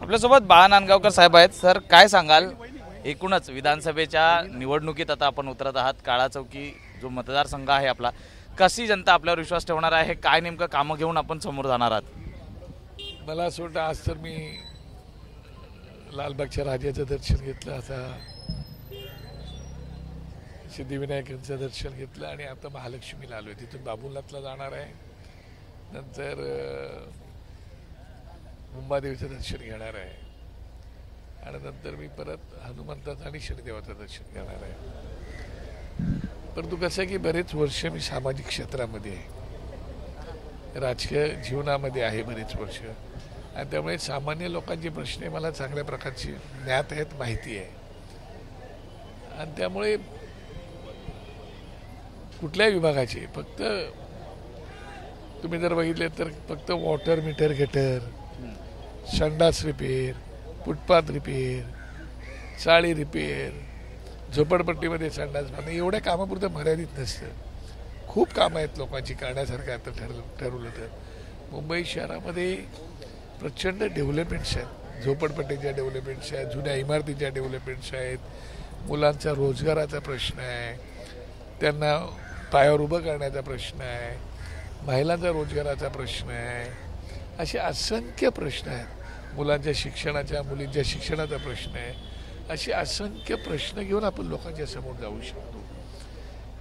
आपल्यासोबत बाळा नांदगावकर साहेब आहेत. सर, काय सांगाल एकूणच विधानसभेच्या निवडणुकीत आता आपण उतरत आहात. काळा चौकी जो मतदारसंघ आहे आपला, कशी जनता आपल्यावर विश्वास ठेवणार आहे, काय नेमकं कामं घेऊन आपण समोर जाणार आहात? मला असं वाटतं आज तर मी लालबागच्या राजाचं दर्शन घेतलं, आता सिद्धिविनायकांचं दर्शन घेतलं आणि आता महालक्ष्मीला आलोय. तिथून बाबुलातला जाणार आहे, नंतर मुंबादेवीचं दर्शन घेणार आहे आणि नंतर मी परत हनुमंताचं आणि शनिदेवाचं दर्शन घेणार आहे. परंतु कसं आहे की बरेच वर्ष मी सामाजिक क्षेत्रामध्ये आहे, राजकीय जीवनामध्ये आहे बरेच वर्ष, आणि त्यामुळे सामान्य लोकांचे प्रश्न मला चांगल्या प्रकारची ज्ञात आहेत, माहिती आहे. आणि त्यामुळे कुठल्याही विभागाचे फक्त तुम्ही जर बघितले तर फक्त वॉटर मीटर गेटर, संडास रिपेअर, फुटपाथ रिपेअर, चाळी रिपेअर, झोपडपट्टीमध्ये संडास बांधणे, एवढ्या कामापुरतं मर्यादित नसतं. खूप कामं आहेत लोकांची करण्यासारखं. आता ठरवलं तर मुंबई शहरामध्ये प्रचंड डेव्हलपमेंट्स आहेत. झोपडपट्टीच्या डेव्हलपमेंट्स आहेत, जुन्या इमारतीच्या डेव्हलपमेंट्स आहेत, मुलांचा रोजगाराचा प्रश्न आहे, त्यांना पायावर उभं करण्याचा प्रश्न आहे, महिलांचा रोजगाराचा प्रश्न आहे, असे असंख्य प्रश्न आहेत. मुलांच्या शिक्षणाच्या, मुलींच्या शिक्षणाचा प्रश्न आहे. असे असंख्य प्रश्न घेऊन आपण लोकांच्या समोर जाऊ शकतो.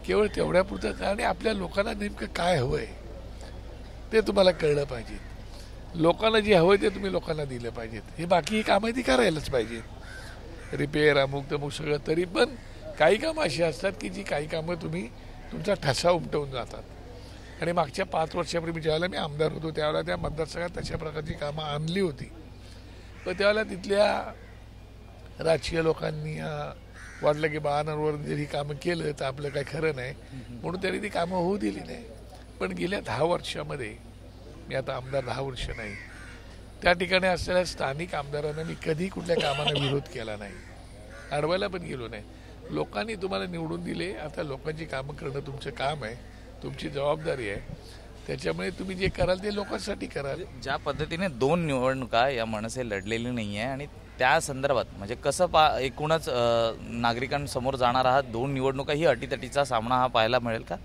केवळ तेवढ्यापुरतं. आणि आपल्या लोकांना नेमकं काय हवं आहे ते तुम्हाला कळलं पाहिजे. लोकांना जे हवं आहे ते तुम्ही लोकांना दिलं पाहिजेत. हे बाकी ही कामं ती करायलाच पाहिजे, रिपेअर अमुक तमुक सगळं. तरी पण काही कामं अशी असतात की जी काही कामं तुम्ही तुमचा ठसा उमटवून जातात. आणि मागच्या 5 वर्षापूर्वी ज्यावेळेला मी आमदार होतो त्यावेळेला त्या मतदारसंघात तशा प्रकारची कामं आणली होती. पण त्यावेळेला तिथल्या राजकीय लोकांनी वाटलं की बाळांवर जरी कामं केलं तर आपलं काही खरं नाही, म्हणून त्यांनी ती कामं होऊ दिली नाही. पण गेल्या 10 वर्षामध्ये, मी आता आमदार 10 वर्ष नाही, त्या ठिकाणी असलेल्या स्थानिक आमदारांना मी कधी कुठल्या कामाला विरोध केला नाही, अडवायला पण गेलो नाही. लोकांनी तुम्हाला निवडून दिले, आता लोकांची कामं करणं तुमचं काम आहे, तुमची जबाबदारी आहे. त्याच्यामुळे तुम्ही जे कराल ते लोकांसाठी कराल. ज्या पद्धतीने 2 निवडणुका या मनसे लढलेली नाही आहे आणि त्या संदर्भात म्हणजे कसं एकूणच नागरिकांसमोर जाणार आहात? 2 निवडणुका ही अटीतटीचा सामना हा पाहायला मिळेल का?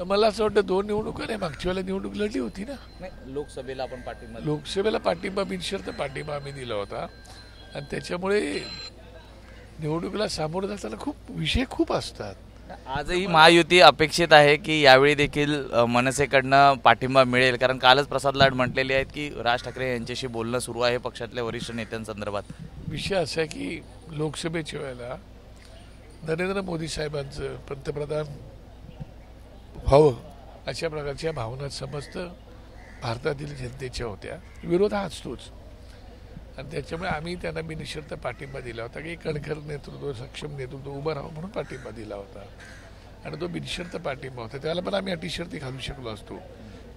मला असं वाटतं 2 निवडणुका नाही, मागच्या वेळेला निवडणूक लढली होती ना. नाही, लोकसभेला आपण पाठिंबा, लोकसभेला पाठिंबा, बिनशर्त पाठिंबा आम्ही दिला होता. आणि त्याच्यामुळे निवडणुकीला सामोरं जाताना विषय खूप असतात. आजही महायुती अपेक्षित आहे की यावेळी देखील मनसेकडनं पाठिंबा मिळेल, कारण कालच प्रसाद लाड म्हटलेले आहेत की राज ठाकरे यांच्याशी बोलणं सुरू आहे पक्षातल्या वरिष्ठ नेत्यांसंदर्भात. विषय असा आहे की लोकसभेच्या वेळेला नरेंद्र मोदी साहेबांचं पंतप्रधान व्हावं अशा प्रकारच्या भावना समस्त भारतातील जनतेच्या होत्या. विरोध हा असतोच, आणि त्याच्यामुळे आम्ही त्यांना बिनशर्त पाठिंबा दिला होता की कणखर नेतृत्व, सक्षम नेतृत्व उभं राहावं म्हणून पाठिंबा दिला होता. आणि तो बिनशर्त पाठिंबा होता. त्यावेळेला पण आम्ही अटीशर्ती घालू शकलो असतो.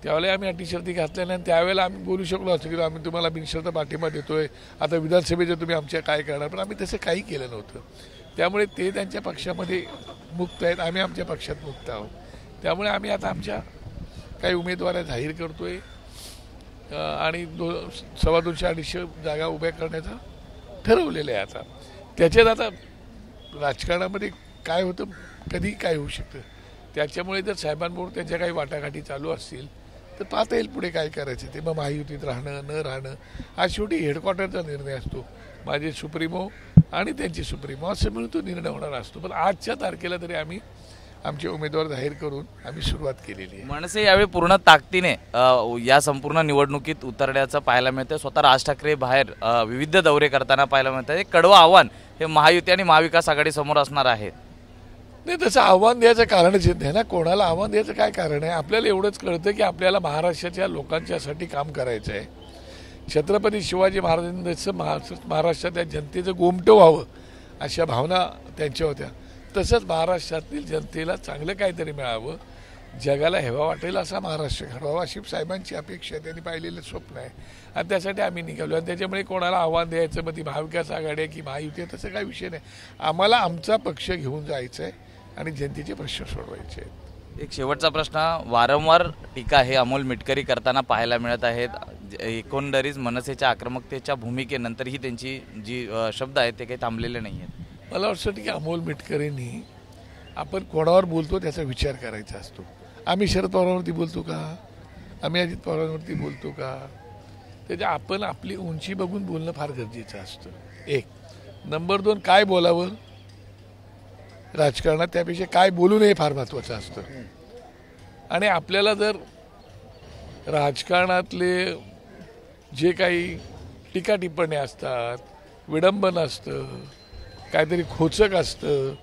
त्यावेळेला आम्ही अटीशर्ती घातल्या नाही, त्यावेळेला आम्ही बोलू शकलो असतो की आम्ही तुम्हाला बिनशर्त पाठिंबा देतोय, आता विधानसभेचं तुम्ही आमच्या काय करणार. पण आम्ही तसं काही केलं नव्हतं. त्यामुळे ते त्यांच्या पक्षामध्ये मुक्त आहेत, आम्ही आमच्या पक्षात मुक्त आहोत. त्यामुळे आम्ही आता आमच्या काही उमेदवार जाहीर करतोय आणि 200-250 जागा उभ्या करण्याचं ठरवलेलं आहे. आता त्याच्यात आता राजकारणामध्ये काय होतं, कधी काय होऊ शकतं. त्याच्यामुळे जर साहेबांबरोबर त्यांच्या काही वाटाघाटी चालू असतील तर पाहता येईल पुढे काय करायचं ते. मग महायुतीत राहणं न राहणं हा शेवटी हेडक्वार्टरचा निर्णय असतो. माझे सुप्रीमो आणि त्यांचे सुप्रीमो असं मिळून तो निर्णय होणार असतो. पण आजच्या तारखेला तरी आम्ही आमचे उमेदवार जाहीर करून आम्ही सुरुवात केलेली आहे. मनसे यावेळी पूर्ण ताकदीने या संपूर्ण निवडणुकीत उतरण्याचं पाहायला मिळतं. स्वतः राज ठाकरे बाहेर विविध दौरे करताना पाहायला मिळतं. एक कडवं आव्हान हे महायुती आणि महाविकास आघाडी समोर असणार आहे. नाही, तसं आव्हान द्यायचं कारणच येत नाही ना. कोणाला आव्हान द्यायचं काय कारण आहे? आपल्याला एवढंच कळतं की आपल्याला महाराष्ट्राच्या लोकांच्यासाठी काम करायचं आहे. छत्रपती शिवाजी महाराजांनी जसं महाराष्ट्राच्या जनतेचं गोमटं व्हावं अशा भावना त्यांच्या होत्या, तसंच महाराष्ट्रातील जनतेला चांगलं काहीतरी मिळावं, जगाला हेवा वाटेल असा महाराष्ट्र घडवावा अशी साहेबांची अपेक्षा आहे, त्यांनी पाहिलेलं स्वप्न आहे. आणि त्यासाठी आम्ही निघालो. आणि त्याच्यामुळे कोणाला आव्हान द्यायचं, मग ती महाविकास आघाडी आहे की महायुती आहे, तसं काही विषय नाही. आम्हाला आमचा पक्ष घेऊन जायचं आहे आणि जनतेचे प्रश्न सोडवायचे आहेत. एक शेवटचा प्रश्न, वारंवार टीका हे अमोल मिटकरी करताना पाहायला मिळत आहेत. एकंदरीत मनसेच्या आक्रमकतेच्या भूमिकेनंतर ही त्यांची जी शब्द आहेत ते काही थांबलेले नाही आहेत. मला वाटतं की अमोल मिटकरींनी आपण कोणावर बोलतो त्याचा विचार करायचा असतो. आम्ही शरद पवारांवरती बोलतो का, आम्ही अजित पवारांवरती बोलतो का, त्याच्या आपण आपली उंची बघून बोलणं फार गरजेचं असतं. एक नंबर 2, काय बोलावं राजकारणात त्यापेक्षा काय बोलू नये फार महत्त्वाचं असतं. आणि आपल्याला जर राजकारणातले जे काही टीका टिप्पणी असतात, विडंबन असतं, काहीतरी खोचक असतं,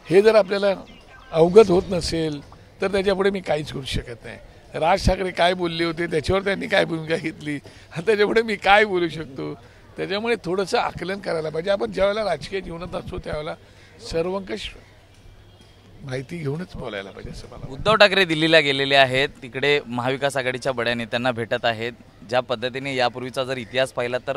हे जर आपल्याला अवगत होत नसेल तर त्याच्यापुढे मी काहीच करू शकत नाही. राज ठाकरे काय बोलले होते, त्याच्यावर त्यांनी काय भूमिका घेतली, त्याच्यापुढे मी काय बोलू शकतो. त्याच्यामुळे थोडंसं आकलन करायला पाहिजे. आपण ज्यावेळेला राजकीय जीवनात असतो त्यावेळेला सर्वंकष माहिती घेऊनच बोलायला पाहिजे असं मला. उद्धव ठाकरे दिल्लीला गेलेले आहेत, तिकडे महाविकास आघाडीच्या बड्या नेत्यांना भेटत आहेत. ज्या पद्धतीने यापूर्वीचा जर इतिहास पाहिला तर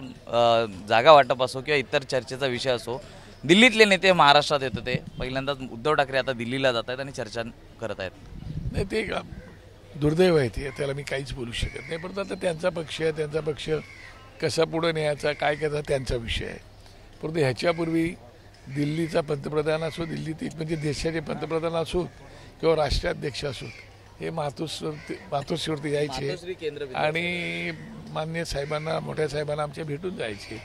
जागा वाटप असो किंवा इतर चर्चेचा विषय असो, दिल्लीतले नेते महाराष्ट्रात येत होते. पहिल्यांदाच उद्धव ठाकरे आता दिल्लीला जात आहेत आणि चर्चा करत आहेत. नाही, ते दुर्दैव आहे, ते त्याला मी काहीच बोलू शकत नाही. परंतु आता त्यांचा पक्ष आहे, त्यांचा पक्ष कसा पुढे न्यायचा, काय करायचा त्यांचा विषय आहे. परंतु ह्याच्यापूर्वी दिल्लीचा पंतप्रधान असो, दिल्लीत म्हणजे देशाचे पंतप्रधान असो किंवा राष्ट्राध्यक्ष असो, हे मातोश्रीवरती यायचे आणि मान्य साहेबांना, मोठ्या साहेबांना आमच्या भेटून जायचे.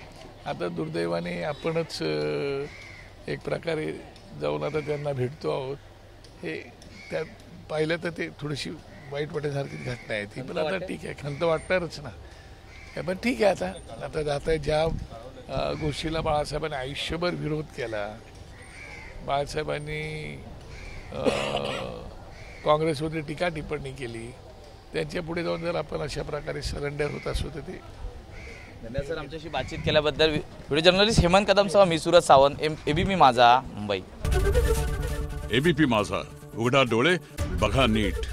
आता दुर्दैवाने आपणच एक प्रकारे जाऊन आता त्यांना भेटतो आहोत. हे त्या पाहिलं तर ते थोडीशी वाईट वाटण्यासारखी घटना आहे ती. पण आता ठीक आहे, खंत वाटणारच ना. पण ठीक आहे, आता जात आहे. ज्या गोष्टीला बाळासाहेबांनी आयुष्यभर विरोध केला, बाळासाहेबांनी काँग्रेसमध्ये टीका टिप्पणी केली, त्यांच्या पुढे जाऊन जर आपण अशा प्रकारे सरेंडर होत असो तर ते. धन्यवाद सर आमच्याशी बातचीत केल्याबद्दल. व्हिडिओ जर्नलिस्ट हेमंत कदमसह मी सूरज सावंत, एबीपी माझा, मुंबई. एबीपी माझा, उघडा डोळे बघा नीट.